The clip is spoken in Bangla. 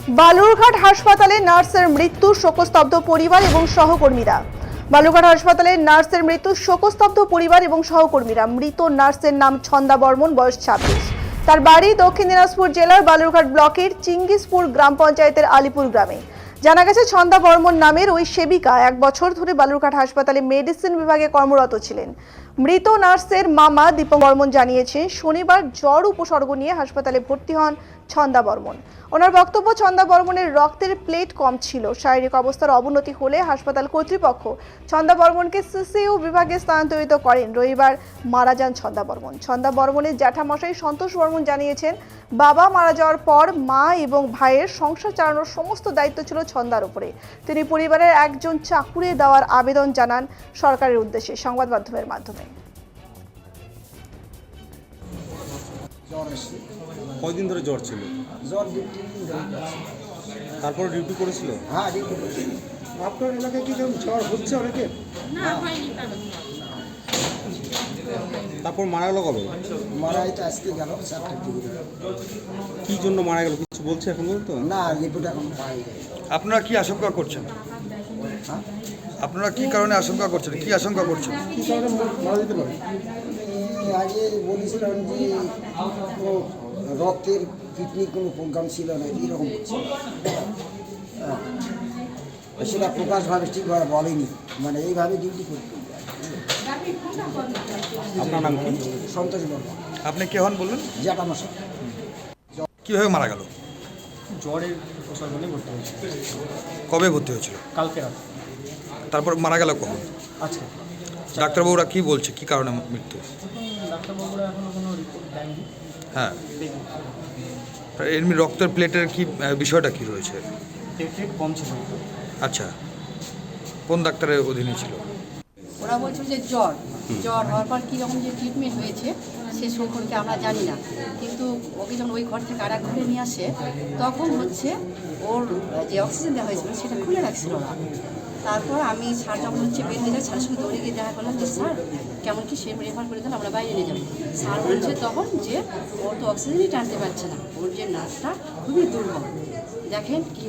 বালুরঘাট হাসপাতালে নার্সের মৃত্যু, শোকস্তব্ধ পরিবার এবং সহকর্মীরা। বালুরঘাট হাসপাতালে নার্সের মৃত্যু, শোকস্তব্ধ পরিবার এবং সহকর্মীরা। মৃত নার্সের নাম ছন্দা বর্মন, বয়স 26। তার বাড়ি দক্ষিণ দিনাজপুর জেলার বালুরঘাট ব্লকের চিঙ্গিসপুর গ্রাম পঞ্চায়েতের আলিপুর গ্রামে। জানা গেছে, ছন্দা বর্মন নামের ওই সেবিকা 1 বছর ধরে বালুরঘাট হাসপাতালে মেডিসিন বিভাগে কর্মরত ছিলেন। মৃত নার্সের মামা দীপক বর্মন জানিয়েছে, শনিবার জ্বর উপসর্গ নিয়ে হাসপাতালে ভর্তি হন ছন্দা বর্মন। ওনার বক্তব্য, ছন্দা বর্মনের রক্তের প্লেট কম ছিল। শারীরিক অবস্থার অবনতি হলে হাসপাতাল কর্তৃপক্ষ ছন্দা বর্মনকে সিসিইউ বিভাগে স্থানান্তরিত করেন। রবিবার মারা যান ছন্দা বর্মন। ছন্দা বর্মনের জ্যাঠামশাই সন্তোষ বর্মন জানিয়েছেন, বাবা মারা যাওয়ার পর মা এবং ভাইয়ের সংসার চালানোর সমস্ত দায়িত্ব ছিল ছন্দার উপরে। তিনি পরিবারের একজন চাকুরে দেওয়ার আবেদন জানান সরকারের উদ্দেশ্যে সংবাদ মাধ্যমের মাধ্যমে। কয়দিন ধরে জ্বর ছিল? জ্বর 2-3 দিন ধরে আছে। তারপর ডিউটি করেছিল? হ্যাঁ, ডিউটি করছি। আপনার এলাকায় কি কেমন জ্বর হচ্ছে অনেকে? তারপর মারা গেল কবে? মারা এটা আজকে গেল 4টার দিকে। কি জন্য মারা গেল কিছু বলছে এখন পর্যন্ত? না, রিপোর্ট এখন পাই যায়। আপনারা কি আশঙ্কা করছেন? হ্যাঁ, আপনারা কি কারণে আশঙ্কা করছেন? কি আশঙ্কা করছেন? কি কারণে মারা যেতে পারে? আগে বলেছিলাম যে ও রক্তের কিডনির কোনো প্রোগ্রাম ছিল না, এরকম ছিল। হ্যাঁ, সেটা প্রকাশভাবে ঠিকভাবে বলেনি, মানে এইভাবে ডিউটি করতে। আপনার নাম কি? সন্তোষ বর্মা, আপনি কে হন বললেন? জ্যাঠামশাই। কিভাবে মারা গেল? জ্বরের উপসর্গ নিয়ে ভর্তি হয়েছে কবে ভর্তি হয়েছিল? কালকে রাত। তারপর মারা গেল কখন? আজকে ডাক্তারবাবুরা কি বলছে, কি কারণে মৃত্যু? ডাক্তারবাবুরা এখনো কোনো রিপোর্ট দেয়নি। হ্যাঁ, দেখি এমনি রক্তের প্লেটের কি বিষয়টা কি রয়েছে? প্লেট কম ছিল। আচ্ছা, কোন ডাক্তারের অধীনে ছিল? ওরা বলছিল যে জ্বর হওয়ার পর কীরকম যে ট্রিটমেন্ট হয়েছে সে সম্পর্কে আমরা জানি না, কিন্তু ওকে যখন ওই ঘর থেকে আর এক ঘরে নিয়ে আসে তখন হচ্ছে ওর যে অক্সিজেন দেওয়া হয়েছিল সেটা খুলে রাখছিল না। তারপর আমি স্যার যখন হচ্ছে বের হয়ে যায়, স্যারের সঙ্গে দৌড়ে গিয়ে দেখা করলাম যে স্যার কেমন কি সে রেফার করে দেন, আমরা বাইরে নিয়ে যাবো। স্যার বলছে তখন যে ওর তো অক্সিজেনই টানতে পারছে না, ওর যে নার্সটা খুবই দুর্বল, দেখেন কী